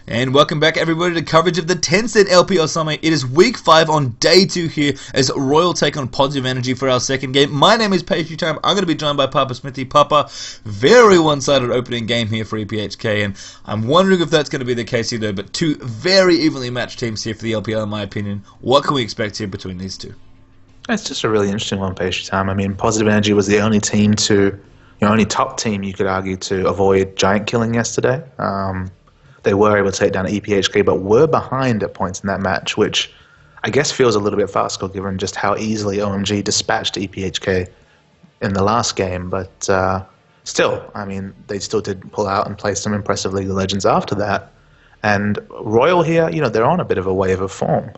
And welcome back everybody to coverage of the Tencent LPL Summit. It is week 5 on day 2 here as Royal take on Positive Energy for our second game. My name is Pastry Time. I'm going to be joined by Papa Smithy. Papa, very one-sided opening game here for EPHK, and I'm wondering if that's going to be the case here though, but two very evenly matched teams here for the LPL in my opinion. What can we expect here between these two? It's just a really interesting one, Pastry Time. I mean, Positive Energy was the only team only top team you could argue to avoid giant killing yesterday. They were able to take down EPHK, but were behind at points in that match, which I guess feels a little bit farcical given just how easily OMG dispatched EPHK in the last game. But still, I mean, they still did pull out and play some impressive League of Legends after that. And Royal here, they're on a bit of a wave of form.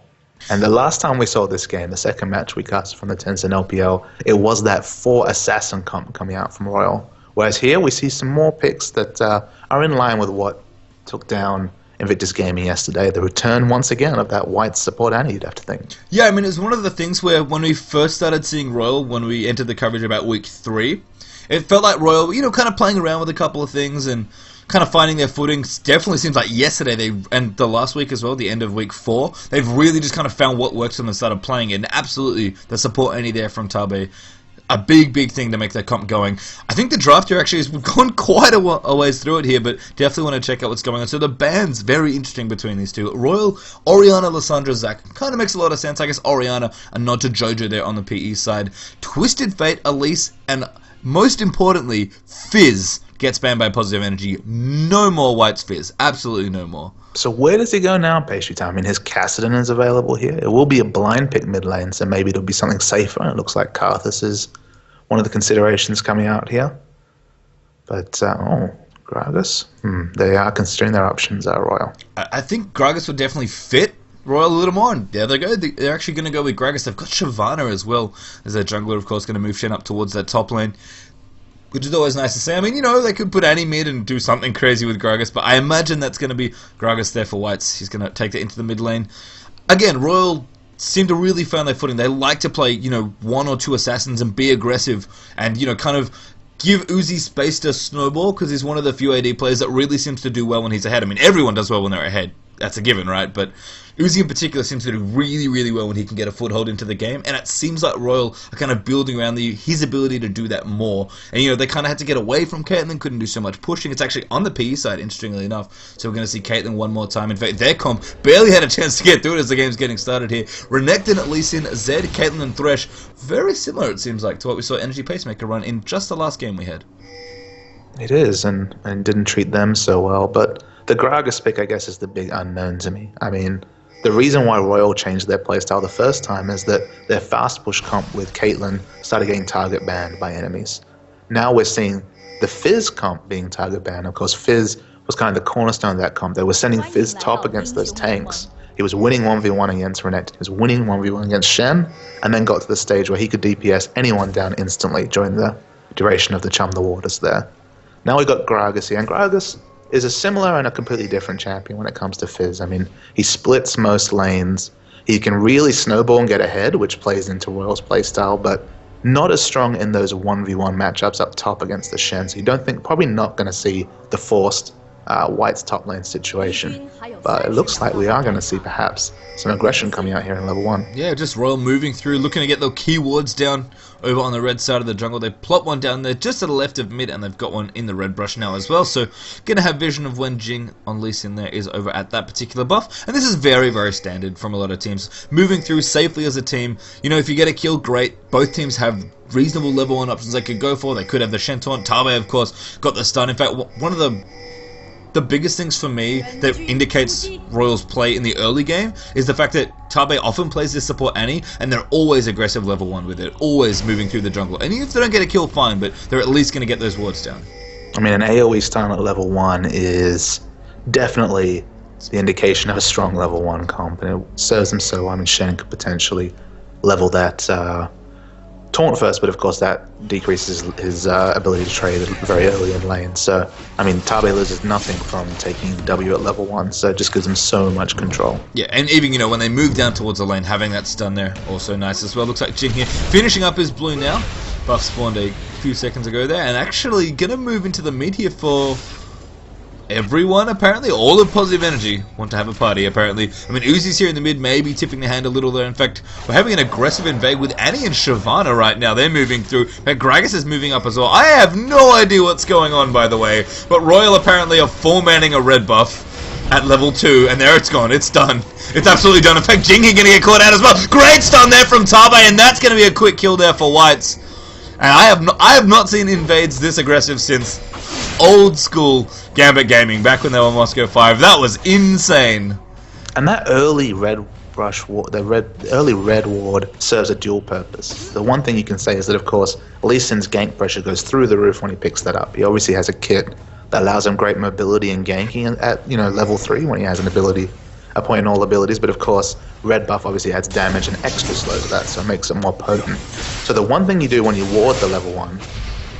And the last time we saw this game, the second match we cast from the Tencent LPL, it was that 4 assassin comp coming out from Royal. Whereas here we see some more picks that are in line with what took down Invictus Gaming yesterday. The return once again of that white support Annie, you'd have to think. Yeah, I mean, it's one of the things where when we first started seeing Royal, when we entered the coverage about week 3, it felt like Royal, kind of playing around with a couple of things and kind of finding their footing. Definitely seems like yesterday, and the last week as well, the end of week 4, they've really just kind of found what works for them and started playing it. And absolutely, the support Annie there from Tabe, a big thing to make that comp going. I think the draft here actually has gone quite a ways through it here, but definitely want to check out what's going on. So the bands, very interesting between these two. Royal, Oriana, Lissandra, Zac. Kind of makes a lot of sense. I guess Oriana, a nod to Jojo there on the PE side. Twisted Fate, Elise, and most importantly, Fizz gets banned by Positive Energy. No more White's Fizz. Absolutely no more. So where does he go now, Pastry Time? I mean, his Cassidon is available here. It will be a blind pick mid lane, so maybe it'll be something safer. It looks like Karthus is one of the considerations coming out here. But, Gragas? They are considering their options, Royal. I think Gragas would definitely fit Royal a little more, and there they go. They're actually going to go with Gragas. They've got Shyvana as well as their jungler, of course, going to move Shen up towards that top lane, which is always nice to see. I mean, they could put Annie mid and do something crazy with Gragas, but I imagine that's going to be Gragas there for Whites. He's going to take that into the mid lane. Again, Royal seem to really find their footing. They like to play, 1 or 2 assassins and be aggressive and, kind of give Uzi space to snowball, because he's one of the few AD players that really seems to do well when he's ahead. I mean, everyone does well when they're ahead. That's a given, right? But Uzi in particular seems to do really well when he can get a foothold into the game, and it seems like Royal are kind of building around his ability to do that more. And they kind of had to get away from Caitlyn, couldn't do so much pushing. It's actually on the PE side, interestingly enough. So we're going to see Caitlyn one more time. In fact, their comp barely had a chance to get through it as the game's getting started here. Renekton, Lee Sin, Zed, Caitlyn, and Thresh, very similar it seems like to what we saw Energy Pacemaker run in just the last game we had. It is, and didn't treat them so well, but the Gragas pick, I guess, is the big unknown to me. I mean, the reason why Royal changed their playstyle the first time is that their fast push comp with Caitlyn started getting target banned by enemies. Now we're seeing the Fizz comp being target banned. Of course, Fizz was kind of the cornerstone of that comp. They were sending Fizz top against those tanks. He was winning 1v1 against Renekton. He was winning 1v1 against Shen, and then got to the stage where he could DPS anyone down instantly during the duration of the Chum the Waters there. Now we've got Gragas here, and Gragas is a similar and a completely different champion when it comes to Fizz. I mean, he splits most lanes. He can really snowball and get ahead, which plays into Royal's playstyle, but not as strong in those 1v1 matchups up top against the Shen. So you don't think, probably not going to see the forced White's top lane situation. But it looks like we are going to see perhaps some aggression coming out here in level 1. Yeah, just Royal moving through, looking to get the key wards down over on the red side of the jungle. They plot one down there just to the left of mid, and they've got one in the red brush now as well. So going to have vision of when Jing on Lee Sin there is over at that particular buff. And this is very standard from a lot of teams. Moving through safely as a team. If you get a kill, great. Both teams have reasonable level 1 options they could go for. They could have the Shen taunt. Tabe, of course, got the stun. In fact, one of the biggest things for me that indicates Royal's play in the early game is the fact that Tabe often plays this support Annie, and they're always aggressive level 1 with it, always moving through the jungle. And even if they don't get a kill, fine, but they're at least going to get those wards down. I mean, an AoE stun at level 1 is definitely the indication of a strong level 1 comp, and it serves them so well. I mean, Shen could potentially level that taunt first, but of course that decreases his ability to trade very early in lane. So, I mean, Tabe loses nothing from taking W at level 1, so it just gives him so much control. Yeah, and even, when they move down towards the lane, having that stun there, also nice as well. Looks like Jing here, finishing up his blue now. Buff spawned a few seconds ago there, and actually gonna move into the mid here for everyone, apparently. All of Positive Energy want to have a party, apparently. I mean, Uzi's here in the mid, maybe tipping the hand a little there. In fact, we're having an aggressive invade with Annie and Shyvana right now. They're moving through. Gragas is moving up as well. I have no idea what's going on, by the way. But Royal apparently are four-manning a red buff at level 2, and there it's gone. It's done. It's absolutely done. In fact, Jingy going to get caught out as well. Great stun there from Tabe, and that's going to be a quick kill there for Whites. And I have not seen invades this aggressive since old school Gambit Gaming, back when they were Moscow 5. That was insane. And that early red rush ward, the early red ward serves a dual purpose. The one thing you can say is that, of course, Lee Sin's gank pressure goes through the roof when he picks that up. He obviously has a kit that allows him great mobility and ganking at level 3 when he has an ability, a point in all abilities. But of course, red buff obviously adds damage and extra slow to that, so it makes it more potent. So the one thing you do when you ward the level 1,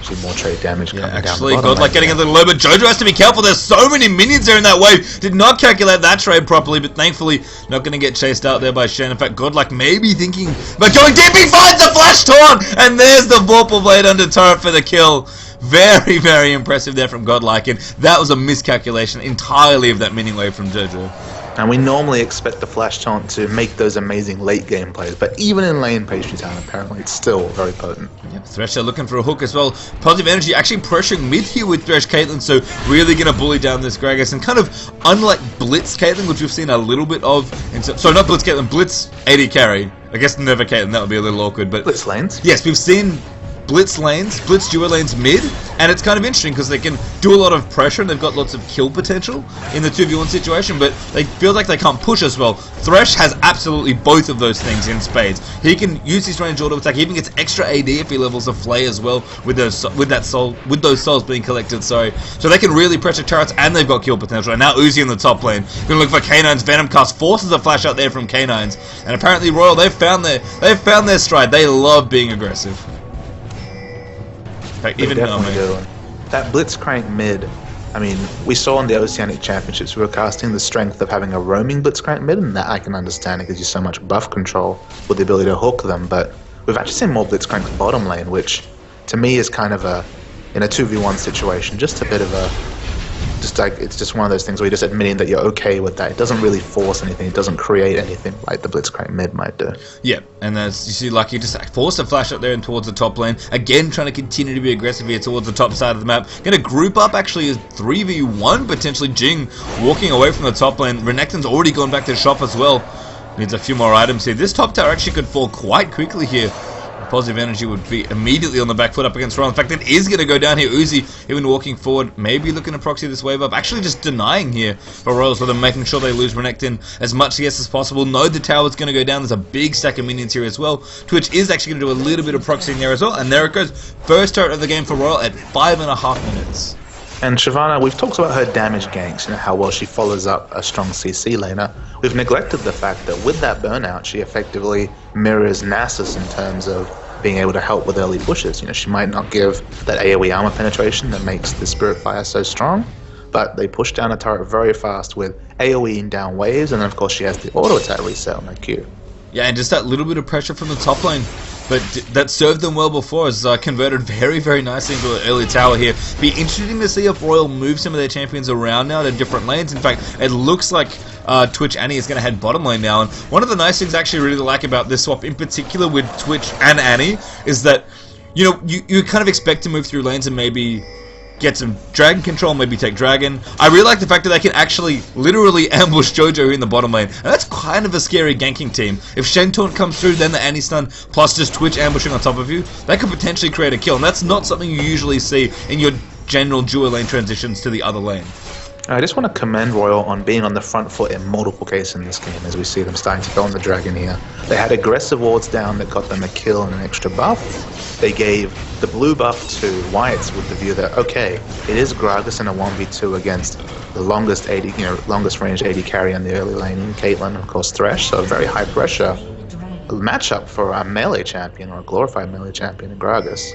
see more trade damage coming down the bottom. Godlike getting a little low, but Jojo has to be careful. There's so many minions there in that wave. Did not calculate that trade properly, but thankfully not going to get chased out there by Shen. In fact, Godlike maybe thinking about going deep. He finds the flash taunt, and there's the Vorpal Blade under turret for the kill. Very, very impressive there from Godlike, and that was a miscalculation entirely of that minion wave from Jojo. And we normally expect the flash taunt to make those amazing late game plays, but even in lane Pastry Town, apparently it's still very potent. Yep, Thresh are looking for a hook as well. Positive Energy actually pressuring mid here with Thresh Caitlyn, so really going to bully down this Gragas. And kind of unlike Blitz Caitlyn, which we've seen a little bit of, so not Blitz Caitlyn, Blitz AD carry. I guess never Caitlyn, that would be a little awkward. But Blitz lanes? Yes, we've seen Blitz lanes, Blitz duo lanes mid, and it's kind of interesting because they can do a lot of pressure and they've got lots of kill potential in the 2v1 situation, but they feel like they can't push as well. Thresh has absolutely both of those things in spades. He can use his range auto attack, he even gets extra AD if he levels a Flay as well with those souls being collected, sorry. So they can really pressure turrets and they've got kill potential. And now Uzi in the top lane. Gonna look for K9's Venom Cast, forces a flash out there from K9's. And apparently Royal, they've found their stride. They love being aggressive. Even that Blitzcrank mid, I mean, we saw in the Oceanic Championships we were casting the strength of having a roaming Blitzcrank mid, and that I can understand. It gives you so much buff control with the ability to hook them, but we've actually seen more Blitzcrank bottom lane, which to me is kind of in a 2v1 situation, just a bit of a, it's just one of those things where you're just admitting that you're okay with that. It doesn't really force anything. It doesn't create anything like the Blitzcrank mid might do. Yeah, and as you see, Lucky just forced a flash up there and towards the top lane. Again, trying to continue to be aggressive here towards the top side of the map. Going to group up actually as 3v1, potentially Jing walking away from the top lane. Renekton's already gone back to the shop as well. Needs a few more items here. This top tower actually could fall quite quickly here. Positive Energy would be immediately on the back foot up against Royal. In fact, it is going to go down here. Uzi even walking forward, maybe looking to proxy this wave up. Actually just denying here for Royals, with them making sure they lose Renekton as much CS as possible. Know the tower's going to go down. There's a big stack of minions here as well. Twitch is actually going to do a little bit of proxying there as well. And there it goes. First turret of the game for Royal at 5.5 minutes. And Shyvana, we've talked about her damage ganks, how well she follows up a strong CC laner. We've neglected the fact that with that burnout, she effectively mirrors Nasus in terms of being able to help with early pushes. She might not give that AoE armor penetration that makes the Spirit Fire so strong, but they push down a turret very fast with AoEing down waves, and then of course she has the auto attack reset on her Q. Yeah, and just that little bit of pressure from the top lane. But that served them well before, as converted very, very nicely into an early tower here. Be interesting to see if Royal move some of their champions around now to different lanes. In fact, it looks like Twitch Annie is going to head bottom lane now. And one of the nice things I actually really like about this swap, in particular with Twitch and Annie, is that you kind of expect to move through lanes and maybe get some dragon control, maybe take dragon. I really like the fact that they can actually literally ambush Jojo in the bottom lane. And that's kind of a scary ganking team. If Shen Taunt comes through, then the Annie stun, plus just Twitch ambushing on top of you, that could potentially create a kill. And that's not something you usually see in your general dual lane transitions to the other lane. I just want to commend Royal on being on the front foot in multiple cases in this game, as we see them starting to go on the dragon here. They had aggressive wards down that got them a kill and an extra buff. They gave the blue buff to Whites with the view that, okay, it is Gragas in a 1v2 against the longest range AD carry in the early lane, in Caitlyn, of course Thresh, so a very high pressure matchup for a melee champion or a glorified melee champion in Gragas.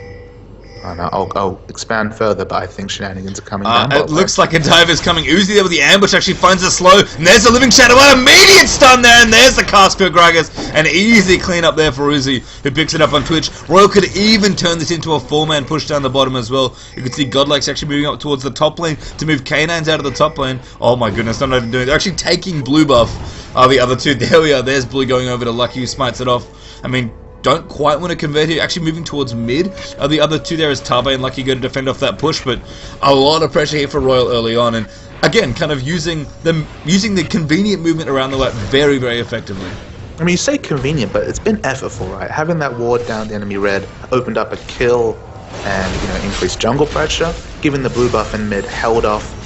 And I'll expand further, but I think shenanigans are coming down. It looks like a dive is coming. Uzi there with the ambush actually finds a slow. And there's the living shadow. An immediate stun there. And there's the cast for Gragas. An easy clean up there for Uzi, who picks it up on Twitch. Royal could even turn this into a 4-man push down the bottom as well. You can see Godlike's actually moving up towards the top lane to move Canines out of the top lane. Oh my goodness, not even doing it. They're actually taking blue buff. The other two. There we are. There's blue going over to Lucky, who smites it off. I mean, don't quite want to convert here, actually moving towards mid. The other two there is Tabe and Lucky go to defend off that push, but a lot of pressure here for Royal early on, and again, kind of using the convenient movement around the map very, very effectively. I mean, you say convenient, but it's been effortful, right? Having that ward down the enemy red opened up a kill and, increased jungle pressure, giving the blue buff in mid held off.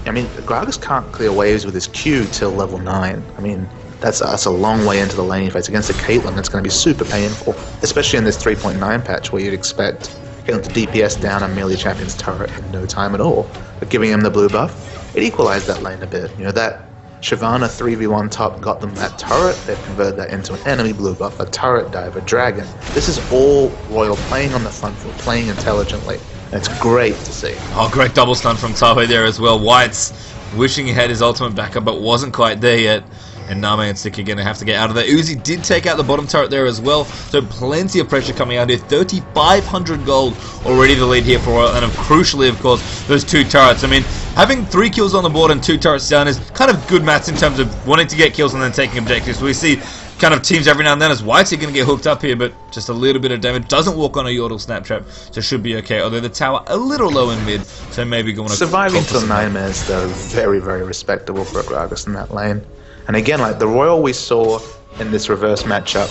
I mean, Gragas can't clear waves with his Q till level 9. I mean, that's a long way into the laning phase. Against a Caitlyn, that's going to be super painful, especially in this 3.9 patch where you'd expect Caitlyn to DPS down a melee champion's turret in no time at all. But giving him the blue buff, it equalized that lane a bit. That Shyvana 3v1 top got them that turret, they've converted that into an enemy blue buff, a turret dive, a dragon. This is all Royal playing on the front foot, playing intelligently. And it's great to see. Oh, great double stun from Tabe there as well. White's wishing he had his ultimate backup, but wasn't quite there yet. And Name and Stick are going to have to get out of there. Uzi did take out the bottom turret there as well, so plenty of pressure coming out here. 3,500 gold already the lead here for Royal, and crucially, of course, those 2 turrets. I mean, having 3 kills on the board and 2 turrets down is kind of good maths in terms of wanting to get kills and then taking objectives. We see kind of teams every now and then as White's going to get hooked up here, but just a little bit of damage. Doesn't walk on a Yordle snap trap, so should be okay. Although the tower a little low in mid, so maybe going to surviving till 9 minutes though, very, very respectable for a Gragas in that lane. And again, like the Royal we saw in this reverse matchup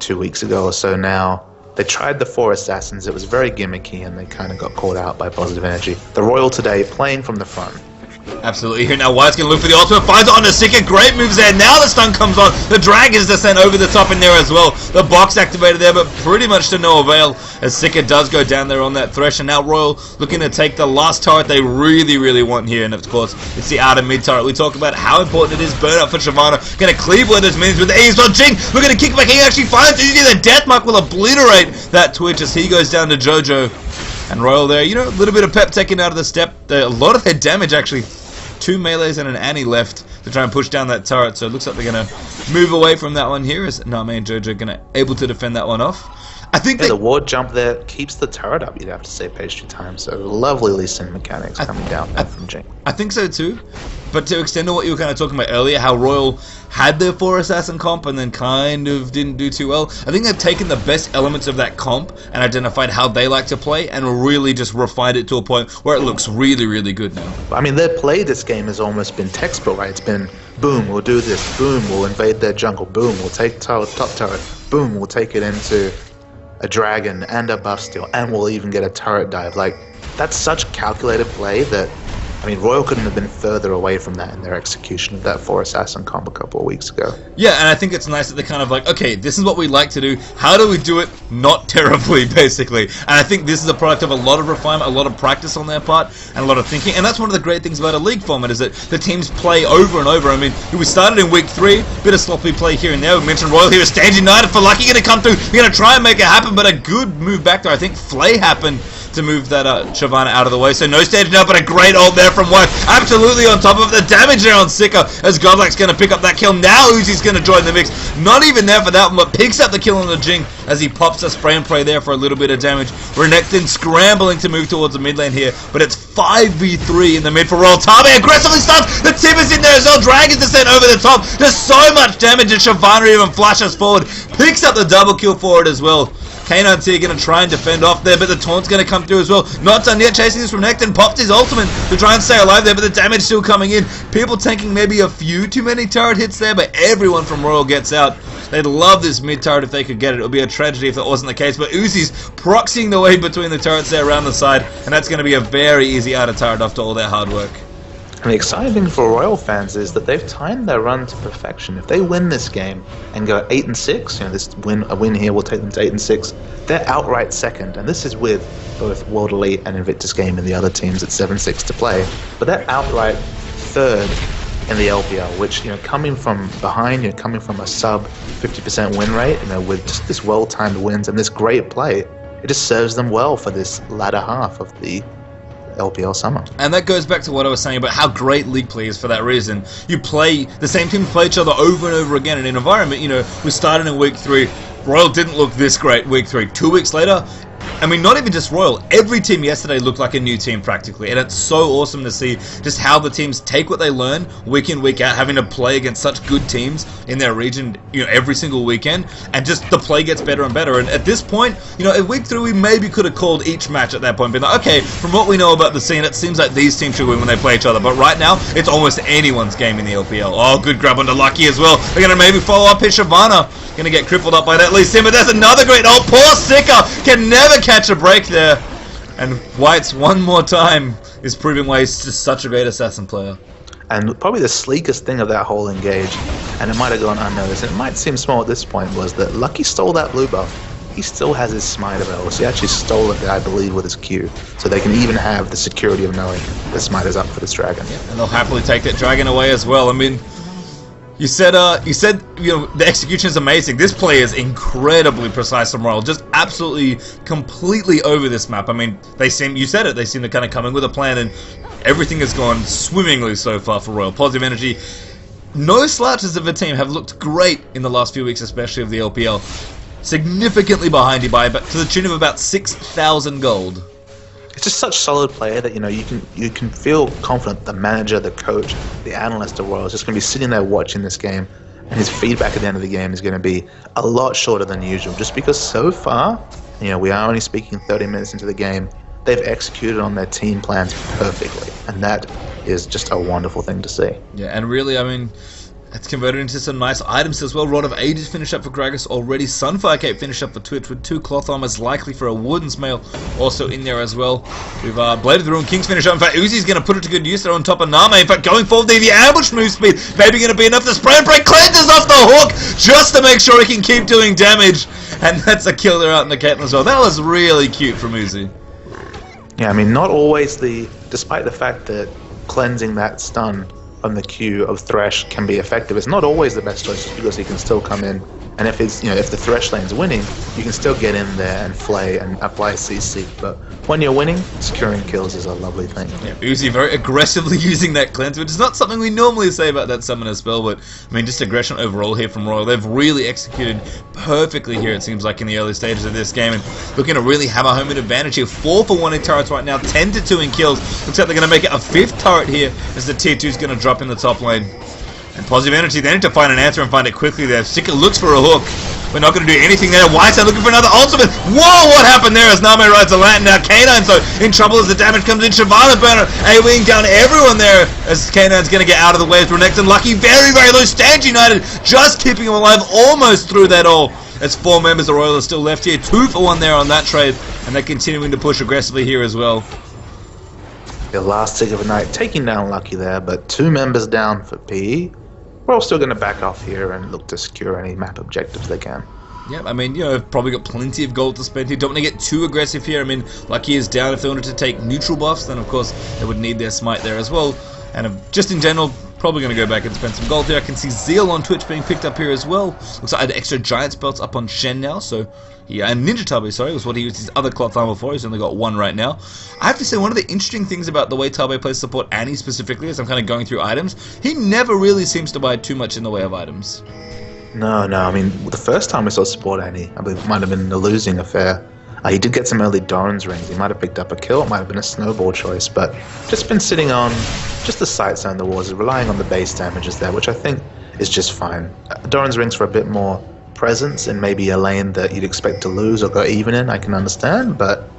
2 weeks ago or so now, they tried the 4 assassins. It was very gimmicky and they kind of got caught out by positive energy. The Royal today playing from the front. Absolutely. Here now, White's going to look for the ultimate, finds it on the Sticker. Great moves there. Now the stun comes on. The Dragon's descent over the top in there as well. The box activated there, but pretty much to no avail as Sticker does go down there on that Thresh. And now Royal looking to take the last turret they really, really want here. And of course, it's the outer mid turret. We talk about how important it is. Burn up for Shyvana. Going to cleave one of those minions with ease. But Jing looking to kick back. He actually finds Uzi. The death mark will obliterate that Twitch as he goes down to Jojo. And Royal there, a little bit of pep taken out of the step. A lot of their damage actually. 2 melees and an Annie left to try and push down that turret, so it looks like they're going to move away from that one here as Name and Jojo going to able to defend that one off. I think the ward jump there keeps the turret up, you'd have to say, page 2 times, so lovely Lee Sin mechanics coming down there from Jing. I think so too, but to extend on what you were kind of talking about earlier, how Royal had their 4 assassin comp and then kind of didn't do too well, I think they've taken the best elements of that comp and identified how they like to play and really just refined it to a point where it looks really, really good now. I mean, their play this game has almost been textbook, right? It's been, boom, we'll do this, boom, we'll invade their jungle, boom, we'll take top turret, boom, we'll take it into a dragon and a buff steal, and we'll even get a turret dive. Like, that's such calculated play that, I mean, Royal couldn't have been further away from that in their execution of that 4 assassin comp a couple of weeks ago. Yeah, and I think it's nice that they're kind of like, okay, this is what we like to do. How do we do it not terribly, basically? And I think this is a product of a lot of refinement, a lot of practice on their part, and a lot of thinking. And that's one of the great things about a league format is that the teams play over and over. I mean, we started in week 3, bit of sloppy play here and there. We mentioned Royal here, Stand United for Lucky going to come through. We're going to try and make it happen, but a good move back there. I think Flay happened to move that Shyvana out of the way. So no stage now, but a great ult there from White. Absolutely on top of the damage there on Sika as Godlike's going to pick up that kill. Now Uzi's going to join the mix. Not even there for that one, but picks up the kill on the Jing as he pops a spray and pray there for a little bit of damage. Renekton scrambling to move towards the mid lane here, but it's 5v3 in the mid for Royal. Tabe aggressively starts. The tip is in there as well. Dragon's descent over the top. There's so much damage and Shyvana even flashes forward. Picks up the double kill for it as well. K9 T going to try and defend off there, but the taunt's going to come through as well. Not done yet, chasing this from Renekton. Popped his ultimate to try and stay alive there, but the damage still coming in. People tanking maybe a few too many turret hits there, but everyone from Royal gets out. They'd love this mid turret if they could get it. It would be a tragedy if that wasn't the case, but Uzi's proxying the way between the turrets there around the side, and that's going to be a very easy out of turret after all their hard work. And the exciting thing for Royal fans is that they've timed their run to perfection. If they win this game and go 8-6, a win here will take them to 8-6. They're outright second, and this is with both World Elite and Invictus Game and the other teams at 7-6 to play. But they're outright third in the LPL, which, coming from behind, coming from a sub 50% win rate, with just this well-timed wins and this great play, it just serves them well for this latter half of the LPL summer. And that goes back to what I was saying about how great league play is for that reason. You play, the same teams play each other over and over again in an environment, you know, we started in week 3, Royal didn't look this great week 3. 2 weeks later, I mean, not even just Royal, every team yesterday looked like a new team practically, and it's so awesome to see just how the teams take what they learn week in, week out, having to play against such good teams in their region, you know, every single weekend, and just the play gets better and better. And at this point, you know, at week 3 we maybe could have called each match at that point, being like, okay, from what we know about the scene, it seems like these teams should win when they play each other, but right now, it's almost anyone's game in the LPL. Oh, good grab onto Lucky as well. They're going to maybe follow up here, Shyvana. Going to get crippled up by that Lee Sin, but there's another great, oh, poor Sticker, can never catch a break there. And Whites, one more time, is proving why he's just such a great assassin player. And probably the sleekest thing of that whole engage, and it might have gone unnoticed, and it might seem small at this point, was that Lucky stole that blue buff. He still has his smite available, so he actually stole it, I believe, with his Q. So they can even have the security of knowing the smite is up for this dragon. Yeah, and they'll happily take that dragon away as well. I mean, you said, you know, the execution is amazing. This play is incredibly precise from Royal. Just absolutely, completely over this map. I mean, you said it, they seem to kind of come in with a plan, and everything has gone swimmingly so far for Royal. Positive energy. No slouches of a team have looked great in the last few weeks, especially of the LPL. Significantly behind you by, to the tune of about 6,000 gold. It's just such solid player that, you know, you can feel confident the manager, the coach, the analyst of Royal is just going to be sitting there watching this game, and his feedback at the end of the game is going to be a lot shorter than usual, just because so far, you know, we are only speaking 30 minutes into the game, they've executed on their team plans perfectly, and that is just a wonderful thing to see. Yeah, and really, I mean, it's converted into some nice items as well. Rod of Ages finish up for Gragas already. Sunfire Cape finish up for Twitch with 2 cloth armors, likely for a Wooden Mail also in there as well. We've Blade of the Ruin Kings finish up. In fact, Uzi's going to put it to good use there on top of Name. In fact, going forward, the ambush move speed maybe going to be enough to spray and break. Cleanses off the hook just to make sure he can keep doing damage. And that's a kill there out in the Caitlyn as well. That was really cute from Uzi. Yeah, I mean, not always despite the fact that cleansing that stun on the Q of Thresh can be effective. It's not always the best choice, just because he can still come in, and if it's, you know, if the Thresh lane's winning, you can still get in there and flay and apply CC. But when you're winning, securing kills is a lovely thing. Yeah, Uzi very aggressively using that cleanse, which is not something we normally say about that summoner spell, but I mean, just aggression overall here from Royal. They've really executed perfectly here, it seems like, in the early stages of this game, and looking to really have a home advantage here. 4 for 1 in turrets right now, 10 to 2 in kills. Looks like they're going to make it a 5th turret here as the tier 2 is going to drop in the top lane. And Positive Energy, they need to find an answer and find it quickly there. Sticker looks for a hook. We're not going to do anything there. Whiteside looking for another ultimate. Whoa, what happened there as Name rides a lantern? Now K9 so in trouble as the damage comes in. Shyvana burner AoEing down everyone there as K9's going to get out of the way. Renekton and Lucky very, very low. Stand United just keeping him alive almost through that all. As 4 members of Royal are still left here. 2 for 1 there on that trade. And they're continuing to push aggressively here as well. The last tick of the night, taking down Lucky there, but 2 members down for PE. We're all still going to back off here and look to secure any map objectives they can. Yeah, I mean, you know, probably got plenty of gold to spend here. Don't want to get too aggressive here. I mean, Lucky is down. If they wanted to take neutral buffs, then of course they would need their smite there as well. And just in general, probably going to go back and spend some gold there. I can see Zeal on Twitch being picked up here as well. Looks like I had extra giant spells up on Shen now, so yeah, and Ninja Tabe, sorry, was what he used his other cloth armor for. He's only got 1 right now. I have to say, one of the interesting things about the way Tabe plays support Annie specifically, as I'm kind of going through items, he never really seems to buy too much in the way of items. No, I mean, the first time we saw support Annie, I believe it might have been a losing affair. He did get some early Doran's rings. He might have picked up a kill. It might have been a snowball choice, but just been sitting on just the sight zone, the walls, relying on the base damages there, which I think is just fine. Doran's rings for a bit more presence in maybe a lane that you'd expect to lose or go even in, I can understand, but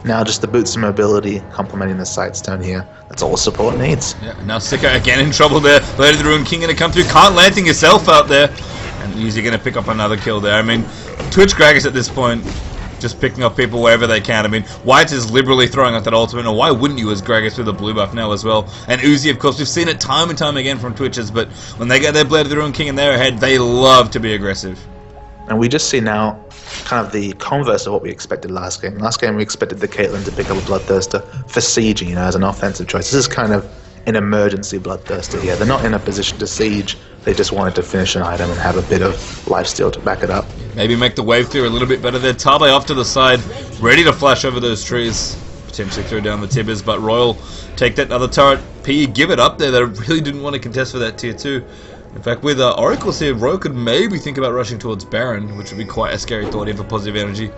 now just the boots and mobility complementing the Sightstone here. That's all support needs. Yeah, now Sicko again in trouble there. Blade of the Ruin King going to come through. Can't landing yourself out there. And Uzi going to pick up another kill there. I mean, Twitch Gragas at this point, just picking up people wherever they can. I mean, White is liberally throwing out that ultimate, and why wouldn't you as Gragas with a blue buff now as well? And Uzi, of course, we've seen it time and time again from Twitchers, but when they get their Blade of the Ruin King in their head, they love to be aggressive. And we just see now kind of the converse of what we expected last game. Last game we expected the Caitlyn to pick up a Bloodthirster for sieging, you know, as an offensive choice. This is kind of an emergency Bloodthirster here. They're not in a position to siege. They just wanted to finish an item and have a bit of lifesteal to back it up. Maybe make the wave clear a little bit better there. Tabe off to the side. ready to flash over those trees. Potentially throw down the Tibbers, but Royal take that other turret. PE give it up there. They really didn't want to contest for that tier 2. In fact, with Oracles here, Royal could maybe think about rushing towards Baron, which would be quite a scary thought here for positive energy.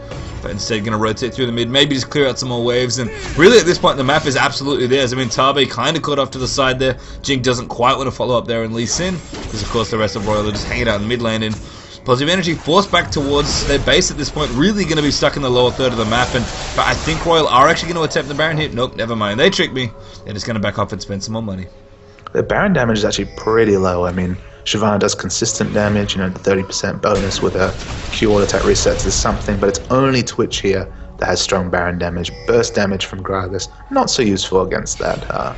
But instead, going to rotate through the mid, maybe just clear out some more waves. And really, at this point, the map is absolutely theirs. I mean, Tabe kind of caught off to the side there. Jing doesn't quite want to follow up there, and Lee Sin, because of course the rest of Royal are just hanging out in mid lane. And positive energy forced back towards their base at this point, really going to be stuck in the lower third of the map. But I think Royal are actually going to attempt the Baron hit. Nope, never mind. They tricked me. They're just going to back off and spend some more money. The Baron damage is actually pretty low. I mean, Shyvana does consistent damage, the 30% bonus with her Q auto attack resets is something, but it's only Twitch here that has strong Baron damage. Burst damage from Gragas, not so useful against that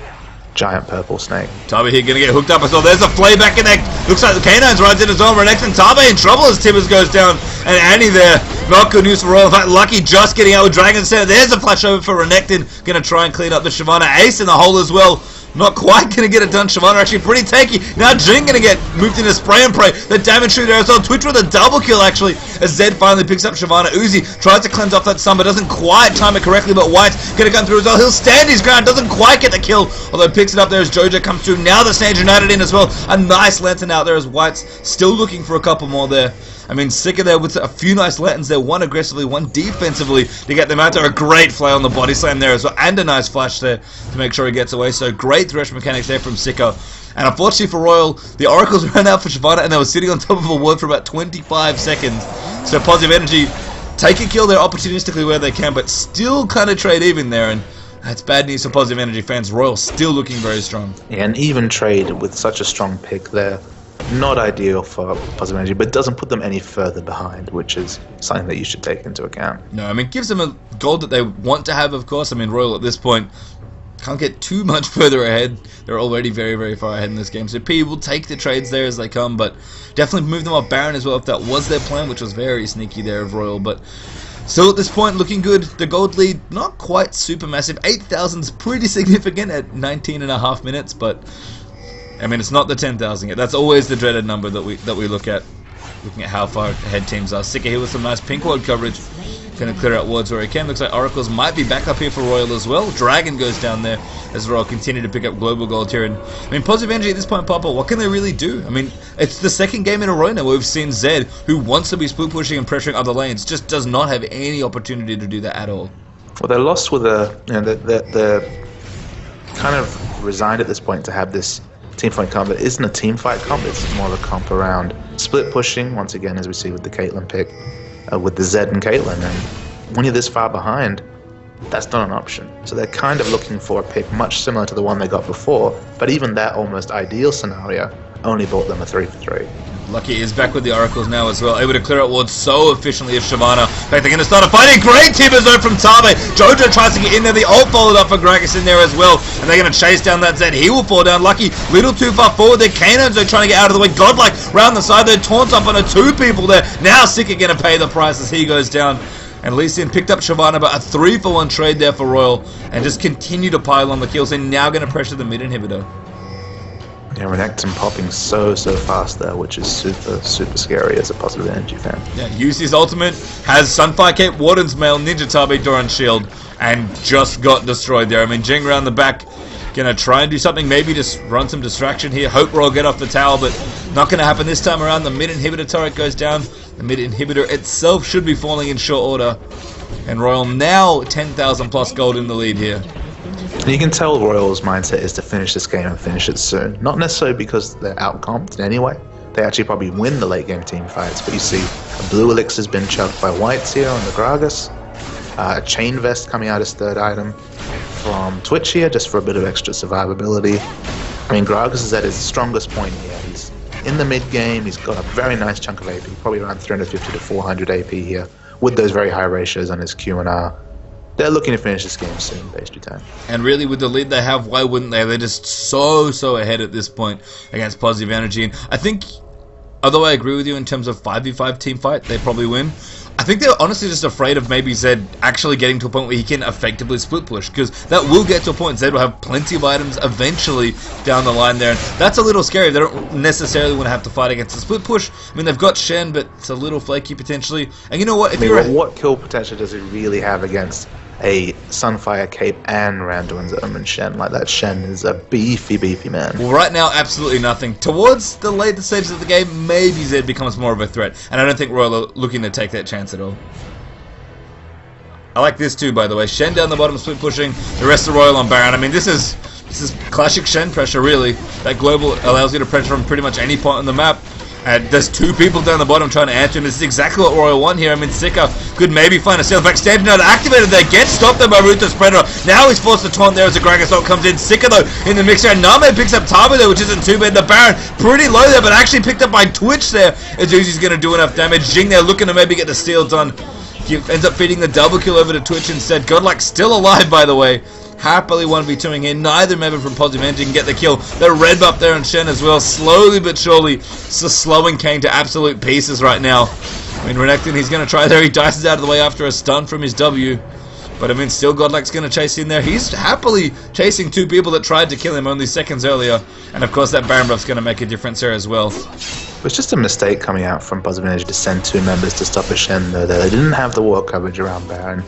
giant purple snake. Tabe here gonna get hooked up as well. There's a flay back in there. Looks like the Canines rides in as well. Renekton and Tabe in trouble as Tibbers goes down. And Annie there. Not good news for Royal. In fact, Lucky just getting out with Dragon Center. There's a flash over for Renekton. Gonna try and clean up the Shyvana. Ace in the hole as well. Not quite going to get it done. Shyvana actually pretty tanky. Now Jing going to get moved into spray and pray. The damage through there as well. Twitch with a double kill actually. As Zed finally picks up Shyvana. Uzi tries to cleanse off that stun but doesn't quite time it correctly. But White's going to come through as well. He'll stand his ground. Doesn't quite get the kill. Although picks it up there as Jojo comes through. Now the Sage United in as well. A nice lantern out there as White's still looking for a couple more there. I mean, Sika there with a few nice lanterns there, one aggressively, one defensively to get them out there. A great flay on the body slam there as well, and a nice flash there to make sure he gets away. So great thresh mechanics there from Sika. And unfortunately for Royal, the Oracles ran out for Shyvana and they were sitting on top of a ward for about 25 seconds. So positive energy take a kill there opportunistically where they can, but still kind of trade even there. And that's bad news for positive energy fans. Royal still looking very strong. Yeah, an even trade with such a strong pick there. Not ideal for positive energy, but doesn't put them any further behind, which is something that you should take into account. No, I mean, gives them a goal that they want to have, of course. I mean, Royal at this point can't get too much further ahead. They're already very, very far ahead in this game. So P will take the trades there as they come, but definitely move them off Baron as well if that was their plan, which was very sneaky there of Royal. But still at this point, looking good. The gold lead, not quite super massive. 8,000's pretty significant at 19.5 minutes, but I mean, it's not the 10,000 yet. That's always the dreaded number that we look at, looking at how far ahead teams are. Sika here with some nice pink ward coverage. Going to clear out wards where he can. Looks like Oracles might be back up here for Royal as well. Dragon goes down there as Royal continue to pick up global gold here. And I mean, positive energy at this point, Papa, what can they really do? I mean, it's the second game in a row now where we've seen Zed, who wants to be split pushing and pressuring other lanes, just does not have any opportunity to do that at all. Well, they're lost with they're kind of resigned at this point to have this teamfight comp that isn't a teamfight comp, it's more of a comp around split pushing, once again, as we see with the Caitlyn pick, with the Zed and Caitlyn. And when you're this far behind, that's not an option. So they're kind of looking for a pick much similar to the one they got before, but even that almost ideal scenario only bought them a 3-for-3. Lucky is back with the Oracles now as well, able to clear out wards so efficiently as Shyvana. In fact, they're going to start a fighting. Great Tibbers though from Tabe. Jojo tries to get in there. The ult followed up for Gragas in there as well. And they're going to chase down that Zed. He will fall down. Lucky, little too far forward. Their Canaans are trying to get out of the way. Godlike round the side. They're taunts up on a 2 people there. Now Sika going to pay the price as he goes down. And Lee Sin picked up Shyvana, but a 3-for-1 trade there for Royal. And just continue to pile on the kills. And now going to pressure the mid inhibitor. Yeah, Renekton popping so fast there, which is super scary as a positive energy fan. Yeah, used his ultimate, has Sunfire Cape, Warden's Mail, Ninja Tabe, Doran Shield, and just got destroyed there. I mean, Jing around the back, gonna try and do something, maybe just run some distraction here. Hope Royal get off the tower, but not gonna happen this time around. The mid inhibitor turret goes down. The mid inhibitor itself should be falling in short order. And Royal now 10,000 plus gold in the lead here. And you can tell Royal's mindset is to finish this game and finish it soon. Not necessarily because they're outcomped in any way. They actually probably win the late game team fights. But you see a blue elixir's been chucked by Whites here on the Gragas. A chain vest coming out as third item from Twitch here just for a bit of extra survivability. I mean, Gragas is at his strongest point here. He's in the mid game. He's got a very nice chunk of AP, probably around 350 to 400 AP here with those very high ratios on his Q and R. They're looking to finish this game soon, based time. And really, with the lead they have, why wouldn't they? They're just so ahead at this point against positive energy. And I think, although I agree with you in terms of 5v5 team fight, they probably win. I think they're honestly just afraid of maybe Zed actually getting to a point where he can effectively split push, because that will get to a point. Zed will have plenty of items eventually down the line there, and that's a little scary. They don't necessarily want to have to fight against a split push. I mean, they've got Shen, but it's a little flaky potentially. And you know what? What kill potential does he really have against a Sunfire Cape and Randuin's Omen Shen? Like, that Shen is a beefy man. Well, right now, absolutely nothing. Towards the later stages of the game, maybe Zed becomes more of a threat, and I don't think Royal are looking to take that chance at all. I like this too, by the way. Shen down the bottom, split pushing. The rest of Royal on Baron. I mean, this is classic Shen pressure, really. That global allows you to pressure from pretty much any point on the map. And there's two people down the bottom trying to answer him. This is exactly what Royal want here. I mean, Sika could maybe find a steal. In fact, Stampede out activated there. Gets stopped there by Ruthless Predator. Now he's forced to taunt there as the Gragas ult comes in. Sika, though, in the mixer. And Name picks up Tabu there, which isn't too bad. The Baron pretty low there, but actually picked up by Twitch there. As Uzi's going to do enough damage. Jing there looking to maybe get the steal done. He ends up feeding the double kill over to Twitch instead. Godlike still alive, by the way. Happily 1v2ing here. Neither member from Positive Energy can get the kill. The red buff there on Shen as well. Slowly but surely, just slowing Kane to absolute pieces right now. I mean, Renekton, he's going to try there. He dices out of the way after a stun from his W. But I mean, still Godlike's going to chase in there. He's happily chasing two people that tried to kill him only seconds earlier. And of course, that Baron buff's going to make a difference here as well. It was just a mistake coming out from Positive Energy to send two members to stop a Shen, though. They didn't have the wall coverage around Baron.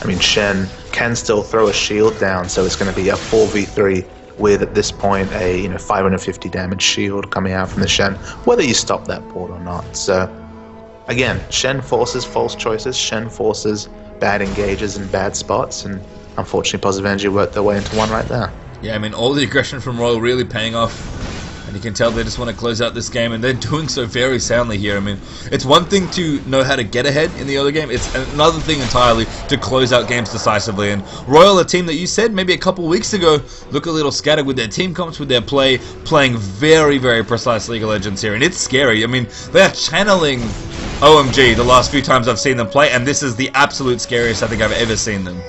I mean, Shen can still throw a shield down, so it's going to be a 4v3 with, at this point, a 550 damage shield coming out from the Shen, whether you stop that board or not. So, again, Shen forces false choices, Shen forces bad engages in bad spots, and unfortunately Positive Energy worked their way into one right there. Yeah, I mean, all the aggression from Royal really paying off. And you can tell they just want to close out this game, and they're doing so very soundly here. I mean, it's one thing to know how to get ahead in the early game. It's another thing entirely to close out games decisively. And Royal, a team that you said maybe a couple weeks ago, look a little scattered with their team comps, with their playing very, very precise League of Legends here. And it's scary. I mean, they're channeling OMG the last few times I've seen them play, and this is the absolute scariest I think I've ever seen them.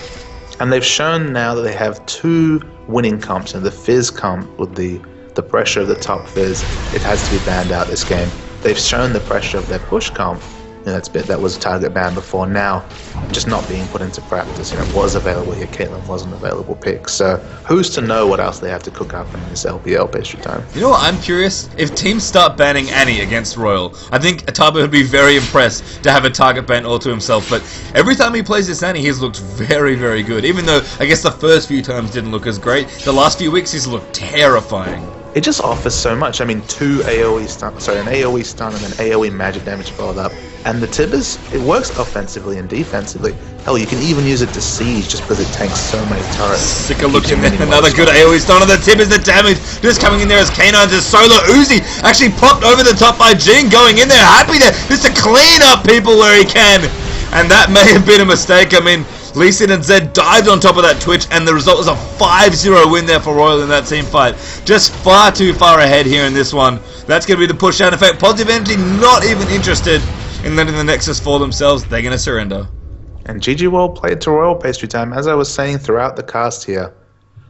And they've shown now that they have two winning comps, and the Fizz comp with the pressure of the top Fizz, it has to be banned out this game. They've shown the pressure of their push comp, that was a target ban before, now just not being put into practice. It was available here, Caitlyn wasn't available pick, so who's to know what else they have to cook up in this LPL pastry time. You know what, I'm curious, if teams start banning Annie against Royal, I think Ataba would be very impressed to have a target ban all to himself, but every time he plays this Annie, he's looked very, very good, even though I guess the first few times didn't look as great. The last few weeks he's looked terrifying. It just offers so much. I mean, an AoE stun and then AoE magic damage followed up. And the Tibbers, it works offensively and defensively. Hell, you can even use it to siege just because it tanks so many turrets. Sick of looking there. Another good AoE stun on the Tibbers. The damage just coming in there as K9's solo Uzi actually popped over the top by Jing, going in there happy there just to clean up people where he can. And that may have been a mistake. I mean, Lee Sin and Zed dived on top of that Twitch, and the result was a 5-0 win there for Royal in that team fight. Just far too far ahead here in this one. That's going to be the push down effect. Positive Energy not even interested in letting the Nexus for themselves. They're going to surrender. And GG World played to Royal pastry time. As I was saying throughout the cast here,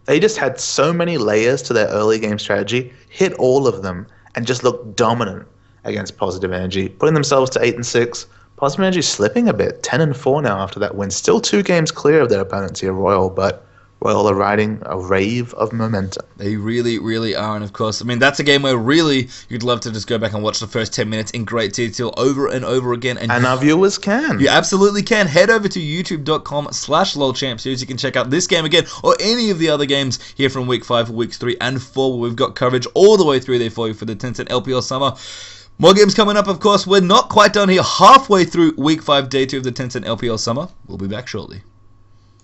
they just had so many layers to their early game strategy, hit all of them, and just looked dominant against Positive Energy, putting themselves to 8-6. Positive Energy slipping a bit, 10-4 now after that win. Still 2 games clear of their opponents here, Royal, but Royal are riding a rave of momentum. They really, really are, and of course, I mean, that's a game where really you'd love to just go back and watch the first 10 minutes in great detail over and over again. And our viewers can. You absolutely can. Head over to youtube.com/lolchamps so you can check out this game again, or any of the other games here from Week 5, Weeks 3, and 4, where we've got coverage all the way through there for you for the Tencent LPL Summer. More games coming up, of course. We're not quite done here. Halfway through Week 5, Day 2 of the Tencent LPL Summer. We'll be back shortly.